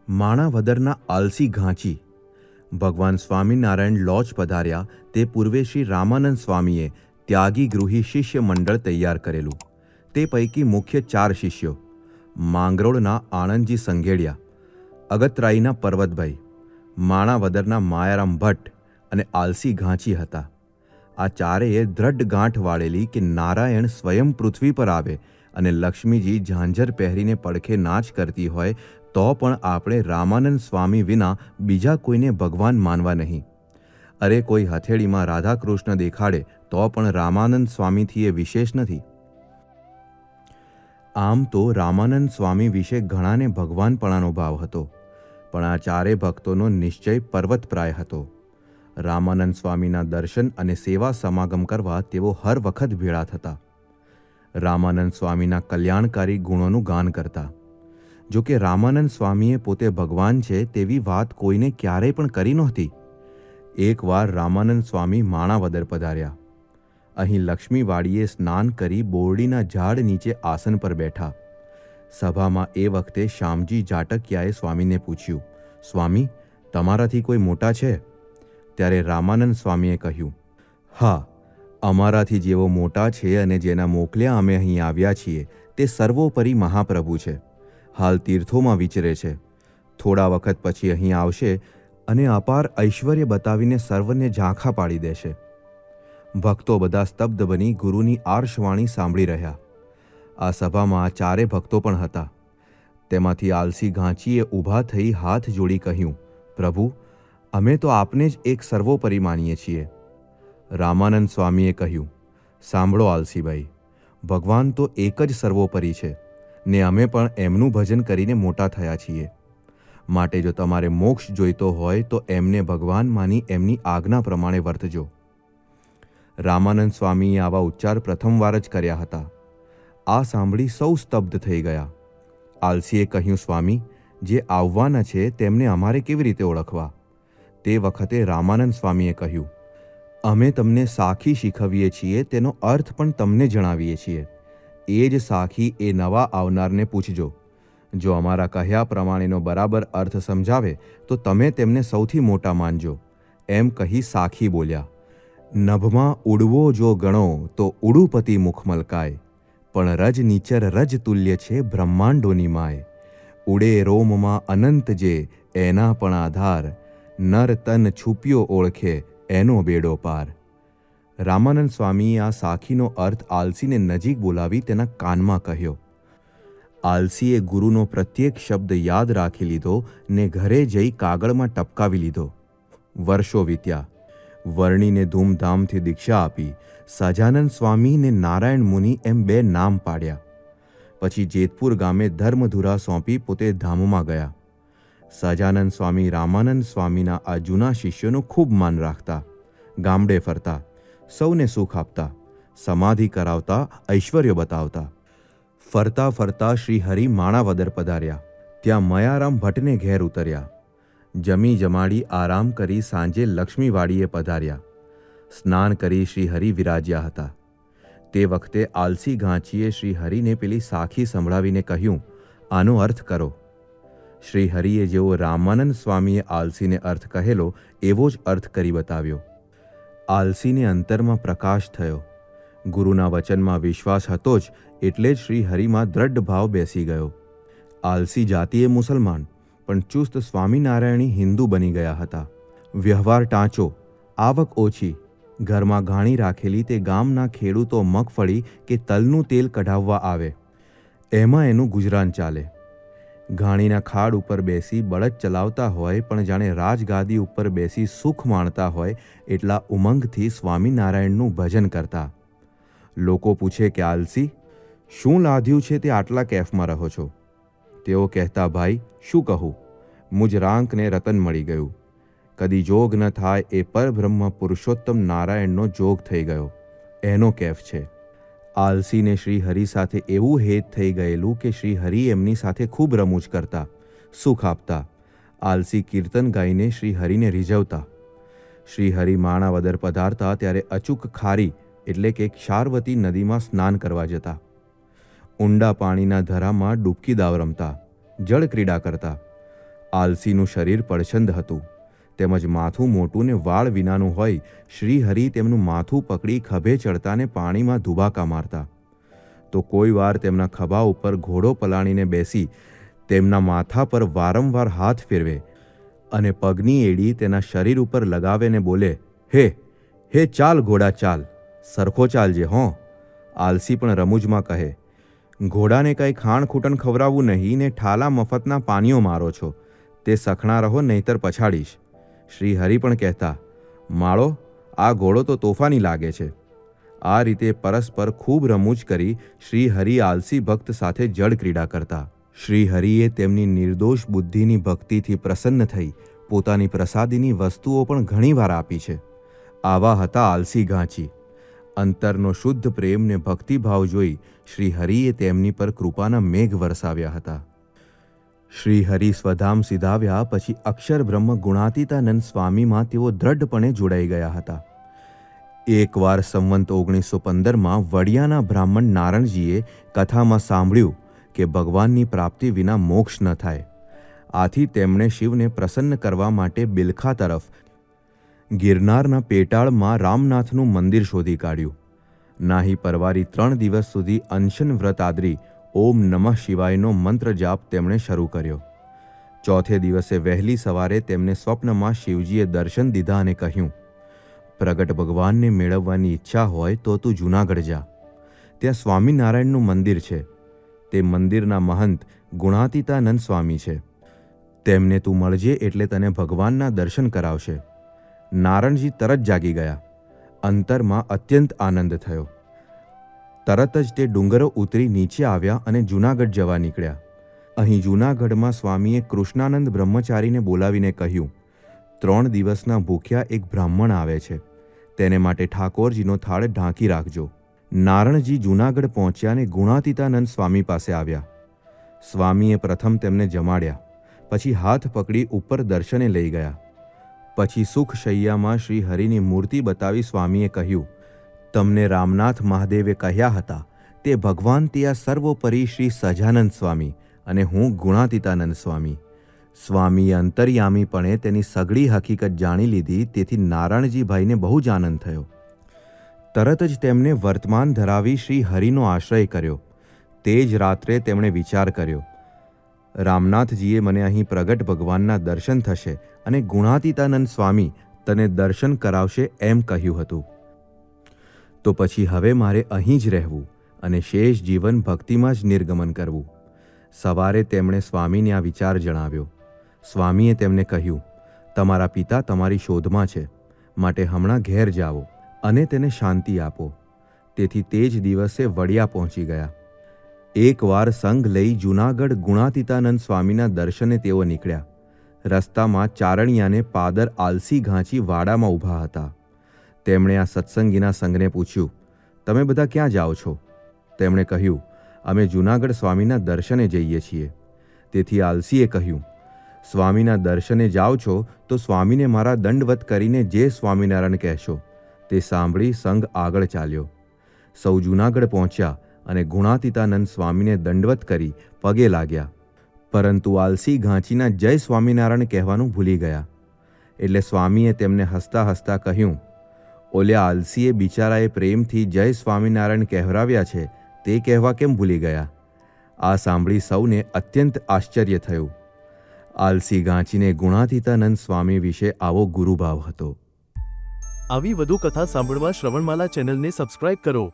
માણાવદરના આલસી ઘાંચી ભગવાન સ્વામિનારાયણ લોજ પધાર્યા તે પૂર્વે શ્રી રામાનંદ સ્વામીએ ત્યાગી ગૃહી શિષ્ય મંડળ તૈયાર કરેલું. તે પૈકી મુખ્ય 4 શિષ્યો માંગરોળના આણંદજી સંઘેડિયા, અગતરાઈના પર્વતભાઈ, માણાવદરના માયારામ ભટ્ટ અને આલસી ઘાંચી હતા. આ ચારેય દ્રઢ ગાંઠ વાળેલી કે નારાયણ સ્વયં પૃથ્વી પર આવે અને લક્ષ્મીજી ઝાંઝર પહેરીને પડખે નાચ કરતી હોય તો પણ આપણે રામાનંદ સ્વામી વિના બીજા કોઈને ભગવાન માનવા નહીં. અરે કોઈ હથેળીમાં રાધાકૃષ્ણ દેખાડે તો પણ રામાનંદ સ્વામીથી એ વિશેષ નથી. આમ તો રામાનંદ સ્વામી વિશે ઘણાને ભગવાનપણાનો ભાવ હતો, પણ આ ચારે ભક્તોનો નિશ્ચય પર્વતપ્રાય હતો. રામાનંદ સ્વામીના દર્શન અને સેવા સમાગમ કરવા તેઓ હર વખત ભેળા થતા. રામાનંદ સ્વામીના કલ્યાણકારી ગુણોનું ગાન કરતા. જો કે રામાનંદ સ્વામીએ પોતે ભગવાન છે તેવી વાત કોઈને ક્યારેય પણ કરી નહોતી. એકવાર રામાનંદ સ્વામી માણાવદર પધાર્યા. અહીં લક્ષ્મીવાડીએ સ્નાન કરી બોરડીના ઝાડ નીચે આસન પર બેઠા. સભામાં એ વખતે શ્યામજી જાટકિયાએ સ્વામીને પૂછ્યું, સ્વામી, તમારાથી કોઈ મોટા છે? ત્યારે રામાનંદ સ્વામીએ કહ્યું, હા, અમારાથી જેવો મોટા છે અને જેના મોકલ્યા અમે અહીં આવ્યા છીએ તે સર્વોપરી મહાપ્રભુ છે. હાલ તીર્થોમાં વિચરે છે. થોડા વખત પછી અહીં આવશે અને અપાર ઐશ્વર્ય બતાવીને સર્વને ઝાંખા પાડી દેશે. ભક્તો બધા સ્તબ્ધ બની ગુરુની આર્ષવાણી સાંભળી રહ્યા. આ સભામાં આ ચારે ભક્તો પણ હતા. તેમાંથી આલસી ઘાંચીએ ઊભા થઈ હાથ જોડી કહ્યું, પ્રભુ, અમે તો આપને જ એક સર્વોપરી માનીએ છીએ. રામાનંદ સ્વામીએ કહ્યું, સાંભળો આલસીભાઈ, ભગવાન તો એક જ સર્વોપરી છે ને અમે પણ એમનું ભજન કરીને મોટા થયા છીએ. માટે જો તમારે મોક્ષ જોઈતો હોય તો એમને ભગવાન માની એમની આજ્ઞા પ્રમાણે વર્તજો. રામાનંદ સ્વામીએ આવા ઉચ્ચાર પ્રથમવાર જ કર્યા હતા. આ સાંભળી સૌ સ્તબ્ધ થઈ ગયા. આલસીએ કહ્યું, સ્વામી, જે આવવાના છે તેમને અમારે કેવી રીતે ઓળખવા? તે વખતે રામાનંદ સ્વામીએ કહ્યું, અમે તમને સાખી શીખવીએ છીએ તેનો અર્થ પણ તમને જણાવીએ છીએ. એ જ સાખી એ નવા આવનારને પૂછજો. જો અમારા કહ્યા પ્રમાણેનો બરાબર અર્થ સમજાવે તો તમે તેમને સૌથી મોટા માનજો. એમ કહી સાખી બોલ્યા, નભમાં ઉડવો જો ગણો તો ઉડુપતિ મુખ મલકાય, પણ રજ નીચર રજ તુલ્ય છે બ્રહ્માંડોની માય. ઉડે રોમમાં અનંત જે એના પણ આધાર, નર તન છુપ્યો ઓળખે એનો બેડો પાર. રામાનંદ સ્વામીએ આ સાખીનો અર્થ આલસીને નજીક બોલાવી તેના કાનમાં કહ્યો. આલસીએ ગુરુનો પ્રત્યેક શબ્દ યાદ રાખી લીધો ને ઘરે જઈ કાગળમાં ટપકાવી લીધો. વર્ષો વીત્યા. વર્ણીને ધૂમધામથી દીક્ષા આપી. સહજાનંદ સ્વામી ને નારાયણ મુનિ એમ 2 નામ પાડ્યા. પછી જેતપુર ગામે ધર્મધુરા સોંપી પોતે ધામમાં ગયા. સહજાનંદ સ્વામી રામાનંદ સ્વામીના આ જૂના શિષ્યોનું ખૂબ માન રાખતા. ગામડે ફરતા, સૌને સુખ આપતા, સમાધિ કરાવતા, ઐશ્વર્ય બતાવતા. ફરતા ફરતા શ્રી હરિ માણાવદર પધાર્યા. ત્યાં મયારામ ભટ્ટને ઘેર ઉતર્યા. જમી જમાડી આરામ કરી સાંજે લક્ષ્મીવાડીએ પધાર્યા. સ્નાન કરી શ્રી હરિ વિરાજ્યા હતા. તે વખતે આલસી ઘાંચીએ શ્રી હરિને પેલી સાખી સંભળાવીને કહ્યું, આનો અર્થ કરો. શ્રી હરિએ જેવો રામાનંદ સ્વામીએ આલસીને અર્થ કહેલો એવો જ અર્થ કરી બતાવ્યો. આલસીને અંતરમાં પ્રકાશ થયો. ગુરુના વચનમાં વિશ્વાસ હતો જ એટલે જ શ્રી હરિમાં દ્રઢ ભાવ બેસી ગયો. આલસી જાતિએ મુસલમાન પણ ચુસ્ત સ્વામિનારાયણી હિન્દુ બની ગયા હતા. વ્યવહાર ટાંચો, આવક ઓછી, ઘરમાં ઘાણી રાખેલી તે ગામના ખેડૂતો મગફળી કે તલનું તેલ કઢાવવા આવે, એમાં એનું ગુજરાન ચાલે. ઘાણીના ખાડ ઉપર બેસી બળદ ચલાવતા હોય પણ જાણે રાજગાદી ઉપર બેસી સુખ માણતા હોય એટલા ઉમંગથી સ્વામિનારાયણનું ભજન કરતા. લોકો પૂછે કે આલસી, શું લાદ્યું છે તે આટલા કેફમાં રહો છો? તેઓ કહેતા, ભાઈ શું કહું, મુજ રાંકને રતન મળી ગયું. કદી જોગ ન થાય એ પરબ્રહ્મ પુરુષોત્તમ નારાયણનો જોગ થઈ ગયો, એનો કેફ છે. આલસીને શ્રી હરિ સાથે એવું હેત થઈ ગયેલું કે શ્રી હરિ એમની સાથે ખૂબ રમૂજ કરતા, સુખ આપતા. આલસી કીર્તન ગાઈને શ્રી હરિને રીઝવતા. શ્રી હરિ માણાવદર પધારતા ત્યારે અચૂક ખારી એટલે કે ક્ષારવતી નદીમાં સ્નાન કરવા જતા. ઊંડા પાણીના ધરામાં ડૂબકી દાવ રમતા, જળ ક્રીડા કરતા. આલસીનું શરીર પડછંદ હતું, તેમજ માથું મોટું ને વાળ વિનાનું હોય. શ્રીહરિ તેમનું માથું પકડી ખભે ચડતાને પાણીમાં ધુબાકા મારતા, તો કોઈ વાર તેમના ખભા ઉપર ઘોડો પલાણીને બેસી તેમના માથા પર વારંવાર હાથ ફેરવે અને પગની એડી તેના શરીર ઉપર લગાવે ને બોલે, હે હે ચાલ ઘોડા ચાલ, સરખો ચાલજે હોં. આલસી પણ રમૂજમાં કહે, ઘોડાને કંઈ ખાણ ખૂટણ ખવડાવવું નહીં ને ઠાલા મફતના પાનીઓ મારો છો, તે સખણા રહો નહીતર પછાડીશ. શ્રીહરિ પણ કહેતા, માળો આ ઘોડો તો તોફાની લાગે છે. આ રીતે પરસ્પર ખૂબ રમૂજ કરી શ્રીહરિ આલસી ભક્ત સાથે જળ ક્રીડા કરતા. શ્રીહરિએ તેમની નિર્દોષ બુદ્ધિની ભક્તિથી પ્રસન્ન થઈ પોતાની પ્રસાદીની વસ્તુઓ પણ ઘણીવાર આપી છે. આવા હતા આલસી ઘાંચી. અંતરનો શુદ્ધ પ્રેમ ને ભક્તિભાવ જોઈ શ્રીહરિએ તેમની પર કૃપાના મેઘ વરસાવ્યા હતા. શ્રીહરિ સ્વધામ સિધાવ્યા પછી અક્ષર બ્રહ્મ ગુણાતીતાનંદ સ્વામીમાં તેઓ દ્રઢપણે જોડાઈ ગયા હતા. એકવાર સંવંત 1915માં વડિયાના બ્રાહ્મણ નારણજીએ કથામાં સાંભળ્યું કે ભગવાનની પ્રાપ્તિ વિના મોક્ષ ન થાય. આથી તેમણે શિવને પ્રસન્ન કરવા માટે બિલખા તરફ ગિરનારના પેટાળમાં રામનાથનું મંદિર શોધી કાઢ્યું. નાહી પરવારી 3 દિવસ સુધી અનશન વ્રત આદરી ઓમ નમઃ શિવાયનો મંત્ર જાપ તેમણે શરૂ કર્યો. ચોથે દિવસે વહેલી સવારે તેમને સ્વપ્નમાં શિવજીએ દર્શન દીધા અને કહ્યું, પ્રગટ ભગવાનને મેળવવાની ઈચ્છા હોય તો તું જૂનાગઢ જા, ત્યાં સ્વામિનારાયણનું મંદિર છે. તે મંદિરના મહંત ગુણાતીતાનંદ સ્વામી છે, તેમને તું મળજે એટલે તને ભગવાનના દર્શન કરાવશે. નારણજી તરત જાગી ગયા. અંતરમાં અત્યંત આનંદ થયો. તરત જ તે ડુંગરો ઉતરી નીચે આવ્યા અને જૂનાગઢ જવા નીકળ્યા. અહીં જૂનાગઢમાં સ્વામીએ કૃષ્ણાનંદ બ્રહ્મચારીને બોલાવીને કહ્યું, 3 દિવસના ભૂખ્યા એક બ્રાહ્મણ આવે છે, તેને માટે ઠાકોરજીનો થાળ ઢાંકી રાખજો. નારણજી જૂનાગઢ પહોંચ્યા અને ગુણાતીતાનંદ સ્વામી પાસે આવ્યા. સ્વામીએ પ્રથમ તેમને જમાડ્યા, પછી હાથ પકડી ઉપર દર્શને લઈ ગયા. પછી સુખ શૈયામાં શ્રી હરિની મૂર્તિ બતાવી સ્વામીએ કહ્યું, તમને રામનાથ મહાદેવે કહ્યા હતા તે ભગવાન તે આ સર્વોપરી શ્રી સહજાનંદ સ્વામી અને હું ગુણાતીતાનંદ સ્વામી. સ્વામીએ અંતર્યામીપણે તેની સઘળી હકીકત જાણી લીધી. તેથી નારાયણજીભાઈને બહુ જ આનંદ થયો. તરત જ તેમને વર્તમાન ધરાવી શ્રી હરિનો આશ્રય કર્યો. તે જ રાત્રે તેમણે વિચાર કર્યો, રામનાથજીએ મને અહીં પ્રગટ ભગવાનના દર્શન થશે અને ગુણાતીતાનંદ સ્વામી તને દર્શન કરાવશે એમ કહ્યું હતું. તો પછી હવે મારે અહીં જ રહેવું અને શેષ જીવન ભક્તિમાં જ નિર્ગમન કરવું. સવારે તેમણે સ્વામીને આ વિચાર જણાવ્યો. સ્વામીએ તેમને કહ્યું, તમારા પિતા તમારી શોધમાં છે, માટે હમણાં ઘેર જાઓ અને તેને શાંતિ આપો. તેથી તે જ દિવસે વડિયા પહોંચી ગયા. એકવાર સંઘ લઈ જૂનાગઢ ગુણાતીતાનંદ સ્વામીના દર્શને તેઓ નીકળ્યા. રસ્તામાં ચારણિયાને પાદર આલસી ઘાંચી વાડામાં ઊભા હતા. તેમણે આ સત્સંગીના સંઘને પૂછ્યું, તમે બધા ક્યાં જાઓ છો? તેમણે કહ્યું, અમે જૂનાગઢ સ્વામીના દર્શને જઈએ છીએ. તેથી આલસીએ કહ્યું, સ્વામીના દર્શને જાઓ છો તો સ્વામીને મારા દંડવત કરીને જે સ્વામિનારાયણ કહેશો તે સાંભળી સંઘ આગળ ચાલ્યો. સૌ જૂનાગઢ પહોંચ્યા અને ગુણાતીતાનંદ સ્વામીને દંડવત કરી પગે લાગ્યા. પરંતુ આલસી ઘાંચીના જય સ્વામિનારાયણ કહેવાનું ભૂલી ગયા. એટલે સ્વામીએ તેમને હસતા હસતા કહ્યું, ઓલ્યા આલસીએ બિચારાએ પ્રેમથી જય સ્વામિનારાયણ કહેવરાવ્યા છે તે કહેવા કેમ ભૂલી ગયા? આ સાંભળી સૌને અત્યંત આશ્ચર્ય થયું. આલસી ઘાંચીને ગુણાતીતાનંદ સ્વામી વિશે આવો ગુરુભાવ હતો. આવી વધુ કથા સાંભળવા શ્રવણમાલા ચેનલને સબસ્ક્રાઇબ કરો.